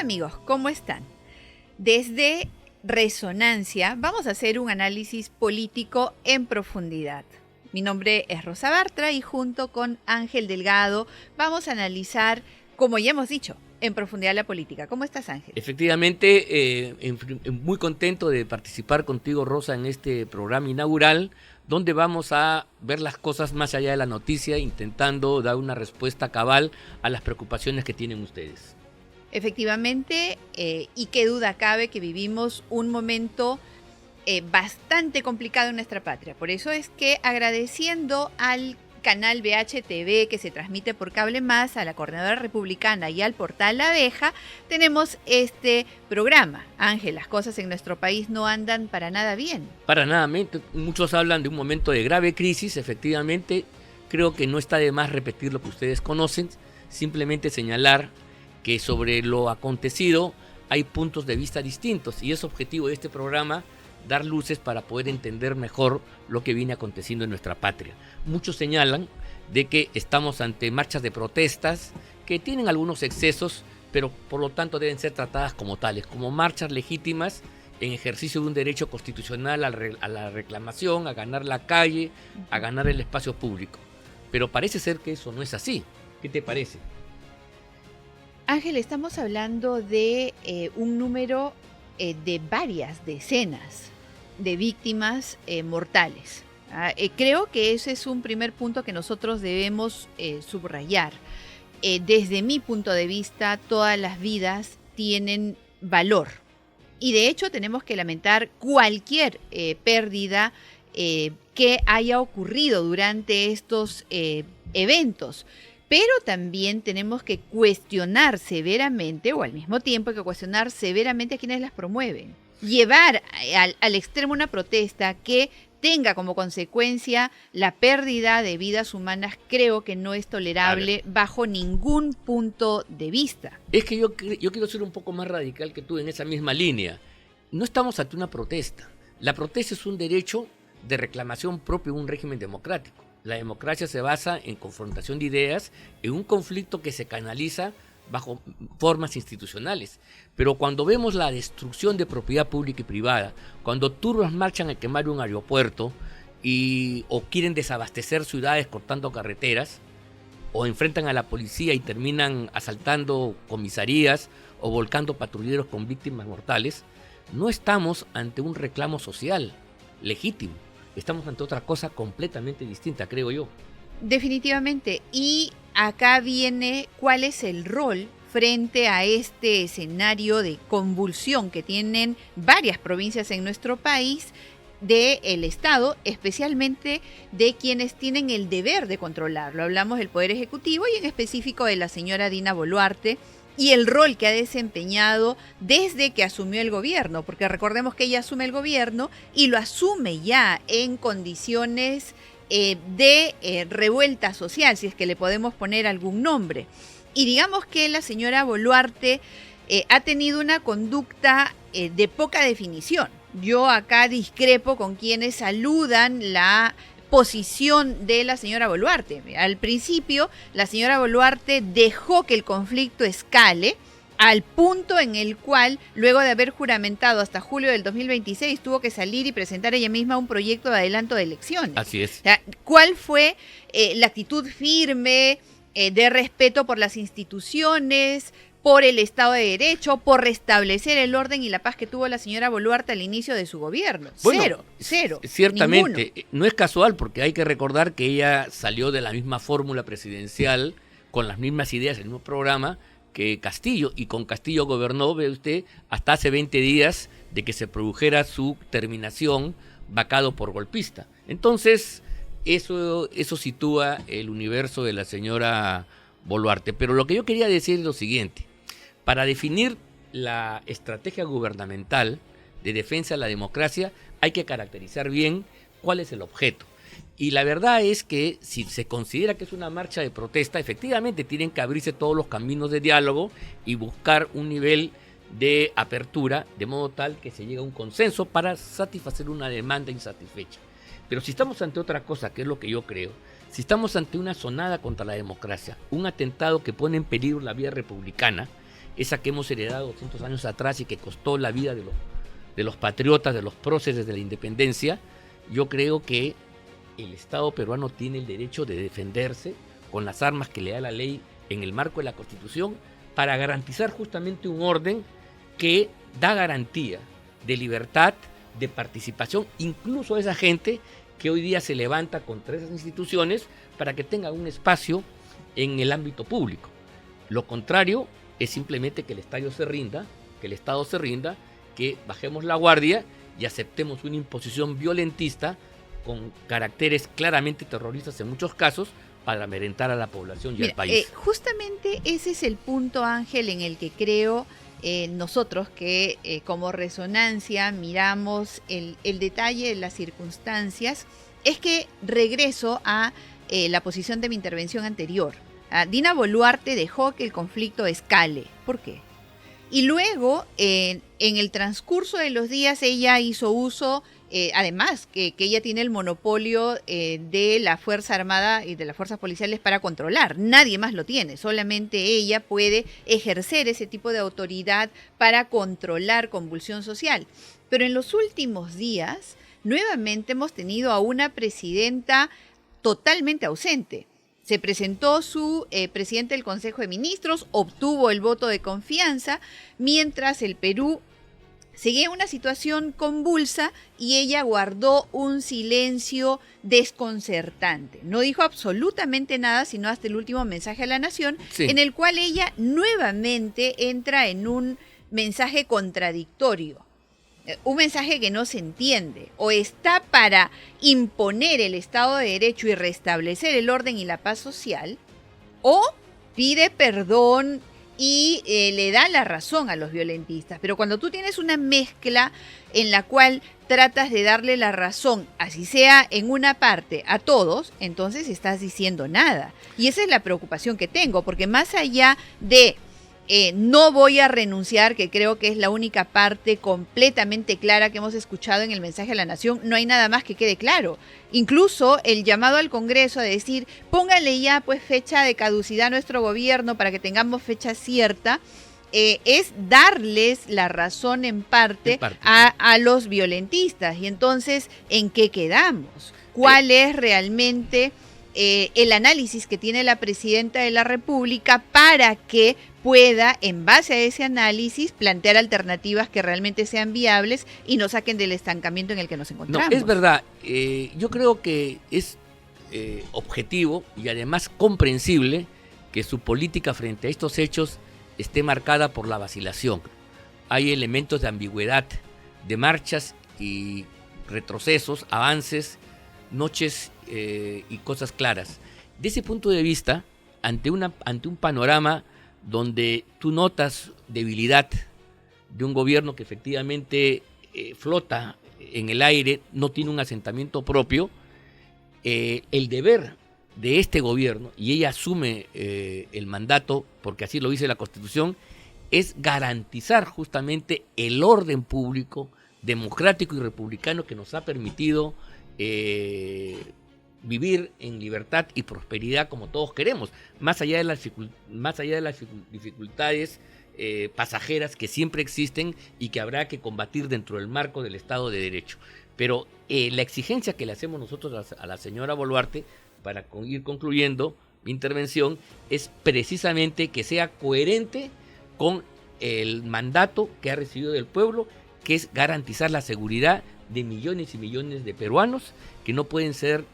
amigos, ¿cómo están? Desde Resonancia vamos a hacer un análisis político en profundidad. Mi nombre es Rosa Bartra y junto con Ángel Delgado vamos a analizar, como ya hemos dicho, en profundidad la política. ¿Cómo estás, Ángel? Efectivamente, muy contento de participar contigo, Rosa, en este programa inaugural, donde vamos a ver las cosas más allá de la noticia, intentando dar una respuesta cabal a las preocupaciones que tienen ustedes. Efectivamente, y qué duda cabe que vivimos un momento bastante complicado en nuestra patria. Por eso es que agradeciendo al canal BHTV que se transmite por Cable Más, a la Coordinadora Republicana y al portal La Abeja, tenemos este programa. Ángel, las cosas en nuestro país no andan para nada bien. Para nada, muchos hablan de un momento de grave crisis, efectivamente, creo que no está de más repetir lo que ustedes conocen, simplemente señalar que sobre lo acontecido hay puntos de vista distintos y es objetivo de este programa dar luces para poder entender mejor lo que viene aconteciendo en nuestra patria. Muchos señalan de que estamos ante marchas de protestas que tienen algunos excesos, pero por lo tanto deben ser tratadas como tales, como marchas legítimas en ejercicio de un derecho constitucional a la reclamación, a ganar la calle, a ganar el espacio público. Pero parece ser que eso no es así. ¿Qué te parece? Ángel, estamos hablando de un número de varias decenas de víctimas mortales. Creo que ese es un primer punto que nosotros debemos subrayar. Desde mi punto de vista, todas las vidas tienen valor. Y de hecho tenemos que lamentar cualquier pérdida que haya ocurrido durante estos eventos. Pero también tenemos que cuestionar severamente, o al mismo tiempo hay que cuestionar severamente a quienes las promueven. Llevar al extremo una protesta que tenga como consecuencia la pérdida de vidas humanas creo que no es tolerable bajo ningún punto de vista. Es que yo quiero ser un poco más radical que tú en esa misma línea. No estamos ante una protesta. La protesta es un derecho de reclamación propio de un régimen democrático. La democracia se basa en confrontación de ideas, en un conflicto que se canaliza bajo formas institucionales. Pero cuando vemos la destrucción de propiedad pública y privada, cuando turbas marchan a quemar un aeropuerto o quieren desabastecer ciudades cortando carreteras, o enfrentan a la policía y terminan asaltando comisarías o volcando patrulleros con víctimas mortales, no estamos ante un reclamo social legítimo. Estamos ante otra cosa completamente distinta, creo yo. Definitivamente. Y acá viene cuál es el rol frente a este escenario de convulsión que tienen varias provincias en nuestro país del Estado, especialmente de quienes tienen el deber de controlarlo. Hablamos del Poder Ejecutivo y en específico de la señora Dina Boluarte, y el rol que ha desempeñado desde que asumió el gobierno, porque recordemos que ella asume el gobierno y lo asume ya en condiciones de revuelta social, si es que le podemos poner algún nombre. Y digamos que la señora Boluarte ha tenido una conducta de poca definición. Yo acá discrepo con quienes saludan la posición de la señora Boluarte. Al principio, la señora Boluarte dejó que el conflicto escale al punto en el cual, luego de haber juramentado hasta julio del 2026, tuvo que salir y presentar ella misma un proyecto de adelanto de elecciones. Así es. O sea, ¿cuál fue la actitud firme, de respeto por las instituciones, por el Estado de Derecho, por restablecer el orden y la paz que tuvo la señora Boluarte al inicio de su gobierno? Bueno, cero. Ciertamente, ninguno. no es casual porque hay que recordar que ella salió de la misma fórmula presidencial, con las mismas ideas, el mismo programa que Castillo, y con Castillo gobernó, ve usted, hasta hace 20 días de que se produjera su terminación vacado por golpista. Entonces, eso sitúa el universo de la señora Boluarte. Pero lo que yo quería decir es lo siguiente. Para definir la estrategia gubernamental de defensa de la democracia hay que caracterizar bien cuál es el objeto. Y la verdad es que si se considera que es una marcha de protesta, efectivamente tienen que abrirse todos los caminos de diálogo y buscar un nivel de apertura, de modo tal que se llegue a un consenso para satisfacer una demanda insatisfecha. Pero si estamos ante otra cosa, que es lo que yo creo, si estamos ante una sonada contra la democracia, un atentado que pone en peligro la vía republicana, esa que hemos heredado 200 años atrás y que costó la vida de los patriotas, de los próceres de la independencia, yo creo que el Estado peruano tiene el derecho de defenderse con las armas que le da la ley en el marco de la Constitución para garantizar justamente un orden que da garantía de libertad, de participación, incluso a esa gente que hoy día se levanta contra esas instituciones para que tengan un espacio en el ámbito público. Lo contrario es simplemente que el Estado se rinda, que bajemos la guardia y aceptemos una imposición violentista con caracteres claramente terroristas en muchos casos para amedrentar a la población y al país. Justamente ese es el punto, Ángel, en el que creo nosotros que como Resonancia miramos el detalle de las circunstancias, es que regreso a la posición de mi intervención anterior. Dina Boluarte dejó que el conflicto escale. ¿Por qué? Y luego, en el transcurso de los días, ella hizo uso, además, que ella tiene el monopolio de la Fuerza Armada y de las fuerzas policiales para controlar. Nadie más lo tiene, solamente ella puede ejercer ese tipo de autoridad para controlar convulsión social. Pero en los últimos días, nuevamente hemos tenido a una presidenta totalmente ausente. Se presentó su presidente del Consejo de Ministros, obtuvo el voto de confianza, mientras el Perú seguía una situación convulsa y ella guardó un silencio desconcertante. No dijo absolutamente nada, sino hasta el último mensaje a la nación, sí, en el cual ella nuevamente entra en un mensaje contradictorio. Un mensaje que no se entiende, o está para imponer el Estado de Derecho y restablecer el orden y la paz social, o pide perdón y le da la razón a los violentistas. Pero cuando tú tienes una mezcla en la cual tratas de darle la razón, así sea en una parte, a todos, entonces estás diciendo nada. Y esa es la preocupación que tengo, porque más allá de no voy a renunciar, que creo que es la única parte completamente clara que hemos escuchado en el mensaje a la nación, no hay nada más que quede claro. Incluso el llamado al Congreso a decir, póngale ya pues fecha de caducidad a nuestro gobierno para que tengamos fecha cierta, es darles la razón en parte. A los violentistas. Y entonces, ¿en qué quedamos? ¿Cuál es realmente el análisis que tiene la presidenta de la República para que pueda, en base a ese análisis, plantear alternativas que realmente sean viables y no saquen del estancamiento en el que nos encontramos? No, es verdad. Yo creo que es objetivo y además comprensible que su política frente a estos hechos esté marcada por la vacilación. Hay elementos de ambigüedad, de marchas y retrocesos, avances, noches y cosas claras. De ese punto de vista, ante un panorama donde tú notas debilidad de un gobierno que efectivamente flota en el aire, no tiene un asentamiento propio, el deber de este gobierno, y ella asume el mandato, porque así lo dice la Constitución, es garantizar justamente el orden público, democrático y republicano que nos ha permitido vivir en libertad y prosperidad como todos queremos, más allá de las dificultades pasajeras que siempre existen y que habrá que combatir dentro del marco del Estado de Derecho. Pero la exigencia que le hacemos nosotros a la señora Boluarte, para ir concluyendo mi intervención, es precisamente que sea coherente con el mandato que ha recibido del pueblo, que es garantizar la seguridad de millones y millones de peruanos que no pueden ser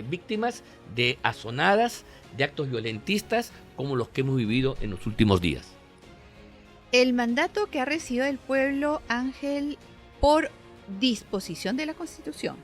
víctimas de azonadas, de actos violentistas como los que hemos vivido en los últimos días. El mandato que ha recibido el pueblo, Ángel, por disposición de la Constitución.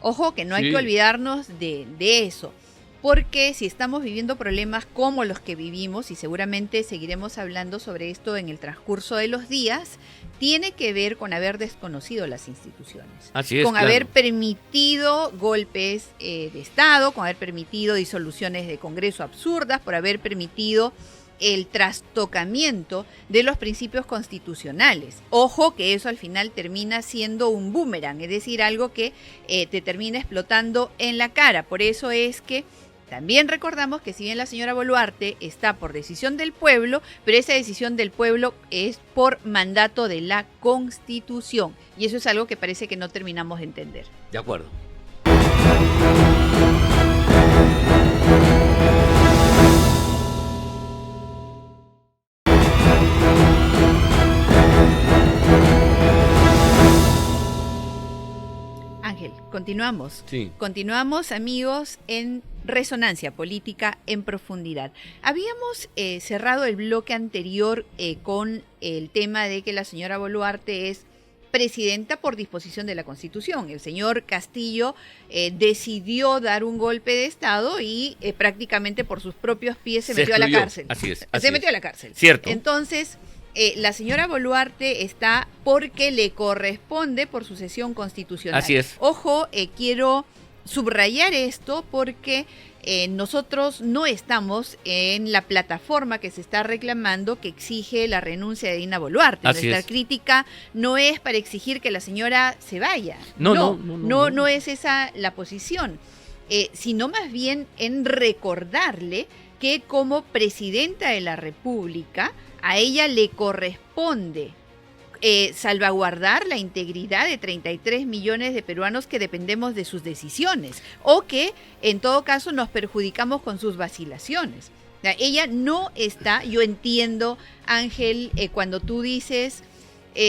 Ojo, que no hay que olvidarnos de eso, porque si estamos viviendo problemas como los que vivimos, y seguramente seguiremos hablando sobre esto en el transcurso de los días, tiene que ver con haber desconocido las instituciones. Así es, con claro. Haber permitido golpes de Estado, con haber permitido disoluciones de Congreso absurdas, por haber permitido el trastocamiento de los principios constitucionales. Ojo que eso al final termina siendo un boomerang, es decir, algo que te termina explotando en la cara. Por eso es que También recordamos que si bien la señora Boluarte está por decisión del pueblo, pero esa decisión del pueblo es por mandato de la Constitución. Y eso es algo que parece que no terminamos de entender. De acuerdo. Ángel, continuamos. Sí. Continuamos, amigos, en Resonancia Política en Profundidad. Habíamos cerrado el bloque anterior con el tema de que la señora Boluarte es presidenta por disposición de la Constitución. El señor Castillo decidió dar un golpe de Estado y prácticamente por sus propios pies se metió a la cárcel. Así es. Se metió a la cárcel. Cierto. Entonces, la señora Boluarte está porque le corresponde por sucesión constitucional. Así es. Ojo, quiero subrayar esto porque nosotros no estamos en la plataforma que se está reclamando que exige la renuncia de Dina Boluarte. Así Nuestra es. crítica no es para exigir que la señora se vaya. No es esa la posición, sino más bien en recordarle que como presidenta de la República a ella le corresponde salvaguardar la integridad de 33 millones de peruanos que dependemos de sus decisiones o que en todo caso nos perjudicamos con sus vacilaciones. O sea, ella no está, yo entiendo, Ángel, cuando tú dices,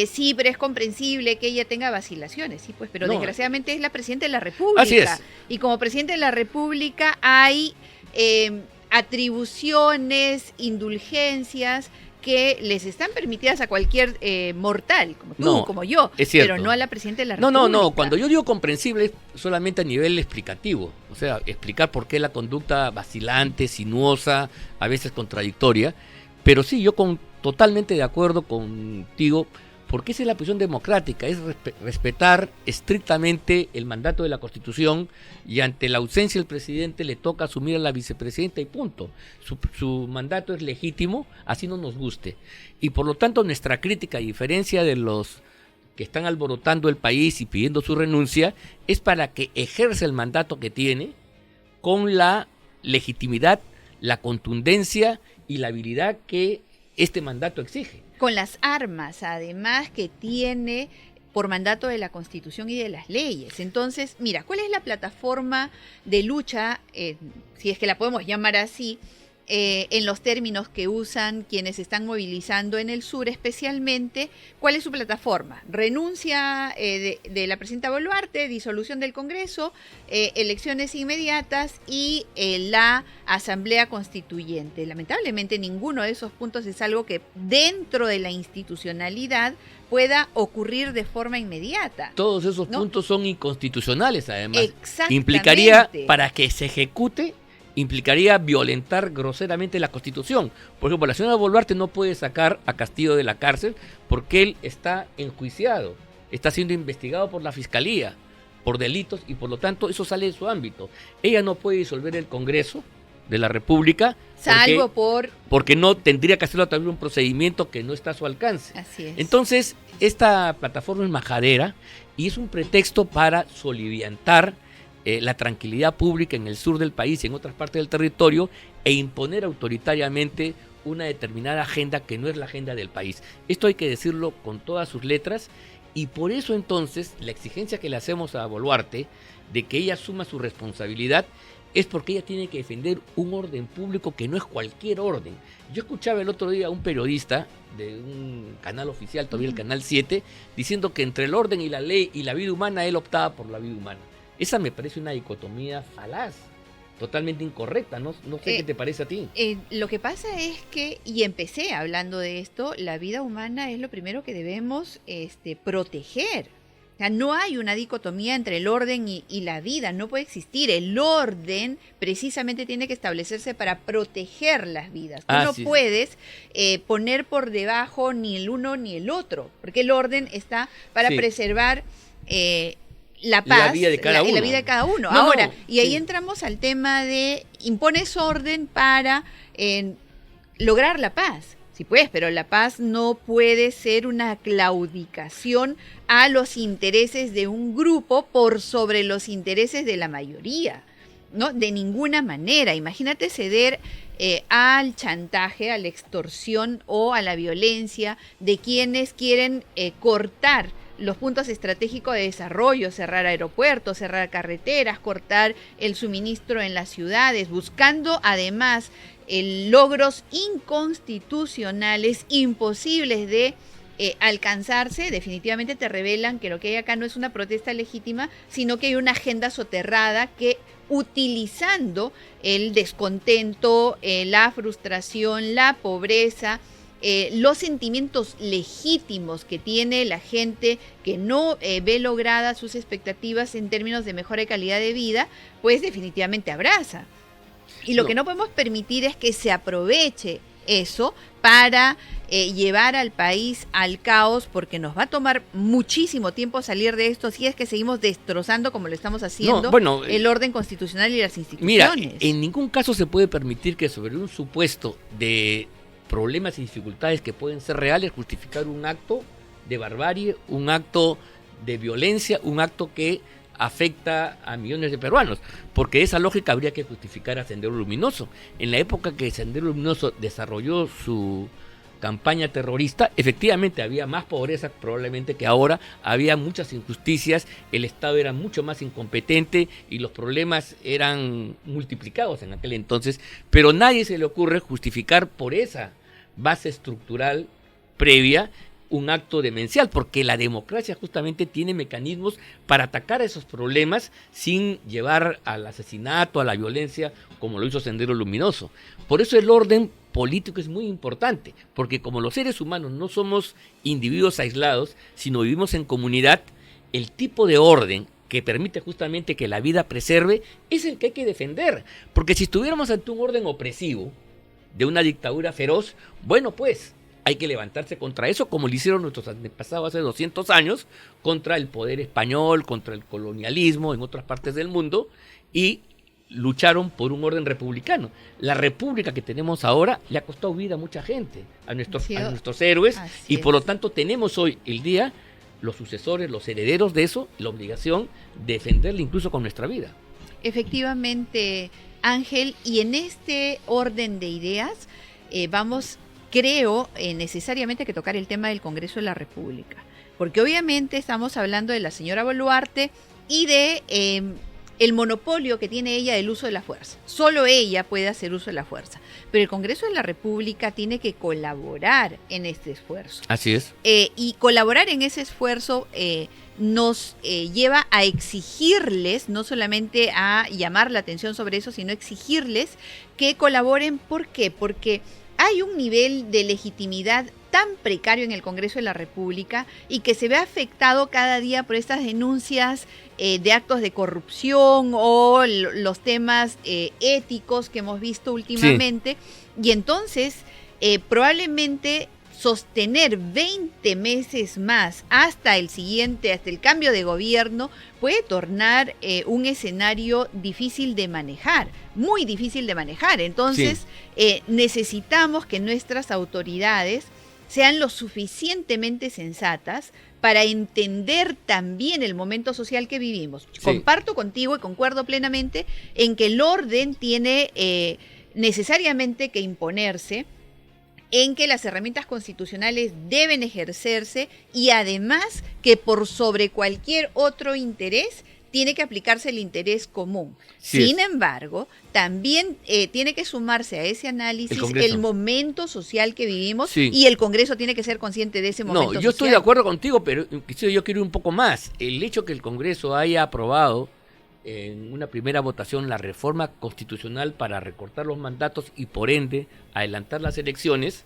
sí, pero es comprensible que ella tenga vacilaciones, sí, pues, pero No. desgraciadamente es la presidenta de la República. Así es. Y como presidenta de la República hay atribuciones, indulgencias que les están permitidas a cualquier mortal, como tú, No, como yo, es cierto. pero no a la presidenta de la No, República. cuando yo digo comprensible es solamente a nivel explicativo, o sea, explicar por qué la conducta vacilante, sinuosa, a veces contradictoria, pero sí, yo totalmente de acuerdo contigo, porque esa es la posición democrática, es respetar estrictamente el mandato de la Constitución y ante la ausencia del presidente le toca asumir a la vicepresidenta y punto. Su mandato es legítimo, así no nos guste. Y por lo tanto nuestra crítica, a diferencia de los que están alborotando el país y pidiendo su renuncia, es para que ejerza el mandato que tiene con la legitimidad, la contundencia y la habilidad que este mandato exige. Con las armas, además, que tiene por mandato de la Constitución y de las leyes. Entonces, mira, ¿cuál es la plataforma de lucha, si es que la podemos llamar así, en los términos que usan quienes están movilizando en el sur especialmente? ¿Cuál es su plataforma? Renuncia de la presidenta Boluarte, disolución del Congreso, elecciones inmediatas y la Asamblea Constituyente. Lamentablemente ninguno de esos puntos es algo que dentro de la institucionalidad pueda ocurrir de forma inmediata. Todos esos ¿no? puntos son inconstitucionales, además. Exactamente. Implicaría, para que se ejecute, implicaría violentar groseramente la Constitución. Por ejemplo, la señora Boluarte no puede sacar a Castillo de la cárcel porque él está enjuiciado, está siendo investigado por la Fiscalía por delitos y por lo tanto eso sale de su ámbito. Ella no puede disolver el Congreso de la República Salvo porque no tendría que hacerlo a través de un procedimiento que no está a su alcance. Así es. Entonces, esta plataforma es majadera y es un pretexto para soliviantar la tranquilidad pública en el sur del país y en otras partes del territorio e imponer autoritariamente una determinada agenda que no es la agenda del país. Esto hay que decirlo con todas sus letras y por eso entonces la exigencia que le hacemos a Boluarte de que ella asuma su responsabilidad es porque ella tiene que defender un orden público que no es cualquier orden. Yo escuchaba el otro día a un periodista de un canal oficial, todavía el Canal 7, diciendo que entre el orden y la ley y la vida humana, él optaba por la vida humana. Esa me parece una dicotomía falaz, totalmente incorrecta, no sé qué te parece a ti. Lo que pasa es que, y empecé hablando de esto, la vida humana es lo primero que debemos proteger. O sea, no hay una dicotomía entre el orden y la vida, no puede existir. El orden precisamente tiene que establecerse para proteger las vidas. Tú no puedes poner por debajo ni el uno ni el otro, porque el orden está para preservar la paz, la vida de cada uno. La vida de cada uno. Ahora, y ahí entramos al tema de impones orden para lograr la paz. Sí, pues, pero la paz no puede ser una claudicación a los intereses de un grupo por sobre los intereses de la mayoría. ¿no? De ninguna manera. Imagínate ceder al chantaje, a la extorsión o a la violencia de quienes quieren cortar los puntos estratégicos de desarrollo, cerrar aeropuertos, cerrar carreteras, cortar el suministro en las ciudades, buscando además logros inconstitucionales, imposibles de alcanzarse. Definitivamente te revelan que lo que hay acá no es una protesta legítima, sino que hay una agenda soterrada que, utilizando el descontento, la frustración, la pobreza, los sentimientos legítimos que tiene la gente que no ve logradas sus expectativas en términos de mejora de calidad de vida, pues definitivamente abraza. Y lo que no podemos permitir es que se aproveche eso para llevar al país al caos, porque nos va a tomar muchísimo tiempo salir de esto si es que seguimos destrozando, como lo estamos haciendo, el orden constitucional y las instituciones. Mira, en ningún caso se puede permitir que sobre un supuesto de problemas y dificultades que pueden ser reales, justificar un acto de barbarie, un acto de violencia, un acto que afecta a millones de peruanos, porque esa lógica habría que justificar a Sendero Luminoso. En la época que Sendero Luminoso desarrolló su campaña terrorista, efectivamente había más pobreza probablemente que ahora, había muchas injusticias, el Estado era mucho más incompetente y los problemas eran multiplicados en aquel entonces, pero nadie se le ocurre justificar por esa base estructural previa un acto demencial, porque la democracia justamente tiene mecanismos para atacar a esos problemas sin llevar al asesinato, a la violencia, como lo hizo Sendero Luminoso. Por eso el orden político es muy importante, porque como los seres humanos no somos individuos aislados, sino vivimos en comunidad, el tipo de orden que permite justamente que la vida preserve es el que hay que defender, porque si estuviéramos ante un orden opresivo, de una dictadura feroz, bueno, pues hay que levantarse contra eso, como lo hicieron nuestros antepasados hace 200 años, contra el poder español, contra el colonialismo en otras partes del mundo, y lucharon por un orden republicano. La república que tenemos ahora le ha costado vida a mucha gente, a nuestros héroes, y por lo tanto tenemos hoy el día, los sucesores, los herederos de eso, la obligación de defenderla incluso con nuestra vida. Efectivamente, Ángel, y en este orden de ideas vamos, creo, necesariamente que tocar el tema del Congreso de la República, porque obviamente estamos hablando de la señora Boluarte y de el monopolio que tiene ella del uso de la fuerza. Solo ella puede hacer uso de la fuerza, pero el Congreso de la República tiene que colaborar en este esfuerzo. Así es. Y colaborar en ese esfuerzo nos lleva a exigirles, no solamente a llamar la atención sobre eso, sino exigirles que colaboren. ¿Por qué? Porque hay un nivel de legitimidad tan precario en el Congreso de la República y que se ve afectado cada día por estas denuncias de actos de corrupción o los temas éticos que hemos visto últimamente. Sí. Y entonces probablemente sostener 20 meses más hasta el cambio de gobierno, puede tornar un escenario difícil de manejar, muy difícil de manejar. Entonces, necesitamos que nuestras autoridades sean lo suficientemente sensatas para entender también el momento social que vivimos. Sí. Comparto contigo y concuerdo plenamente en que el orden tiene necesariamente que imponerse, en que las herramientas constitucionales deben ejercerse y además que por sobre cualquier otro interés tiene que aplicarse el interés común. Sí. Sin embargo, también tiene que sumarse a ese análisis el momento social que vivimos. Sí. Y el Congreso tiene que ser consciente de ese momento social. No, yo estoy de acuerdo contigo, pero yo quiero ir un poco más. El hecho que el Congreso haya aprobado en una primera votación la reforma constitucional para recortar los mandatos y por ende adelantar las elecciones,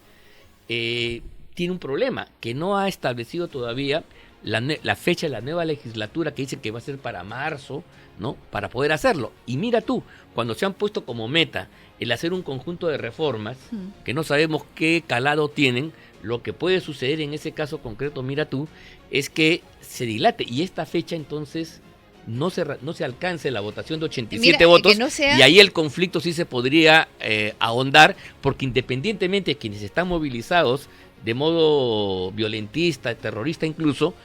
tiene un problema, que no ha establecido todavía la fecha de la nueva legislatura, que dice que va a ser para marzo, ¿no? Para poder hacerlo. Y mira tú, cuando se han puesto como meta el hacer un conjunto de reformas que no sabemos qué calado tienen, lo que puede suceder en ese caso concreto, mira tú, es que se dilate y esta fecha entonces no se alcance la votación de 87 votos, y ahí el conflicto sí se podría ahondar, porque independientemente de quienes están movilizados de modo violentista, terrorista incluso,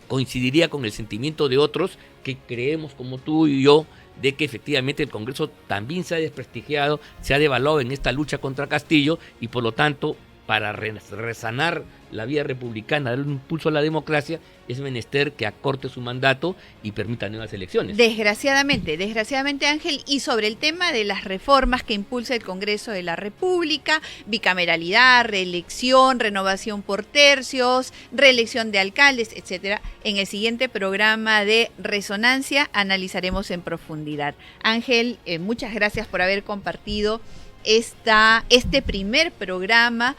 coincidiría con el sentimiento de otros que creemos como tú y yo de que efectivamente el Congreso también se ha desprestigiado, se ha devaluado en esta lucha contra Castillo y por lo tanto para resanar la vía republicana, darle un impulso a la democracia, es menester que acorte su mandato y permita nuevas elecciones. Desgraciadamente Ángel, y sobre el tema de las reformas que impulsa el Congreso de la República, bicameralidad, reelección, renovación por tercios, reelección de alcaldes, etcétera, en el siguiente programa de Resonancia analizaremos en profundidad. Ángel, muchas gracias por haber compartido este primer programa.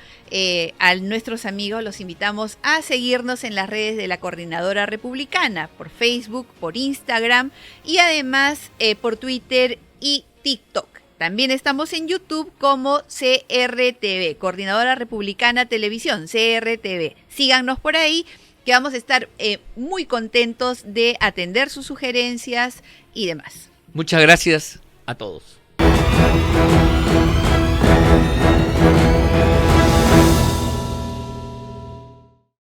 A nuestros amigos los invitamos a seguirnos en las redes de la Coordinadora Republicana, por Facebook, por Instagram y además por Twitter y TikTok. También estamos en YouTube como CRTV, Coordinadora Republicana Televisión, CRTV. Síganos por ahí, que vamos a estar muy contentos de atender sus sugerencias y demás. Muchas gracias a todos.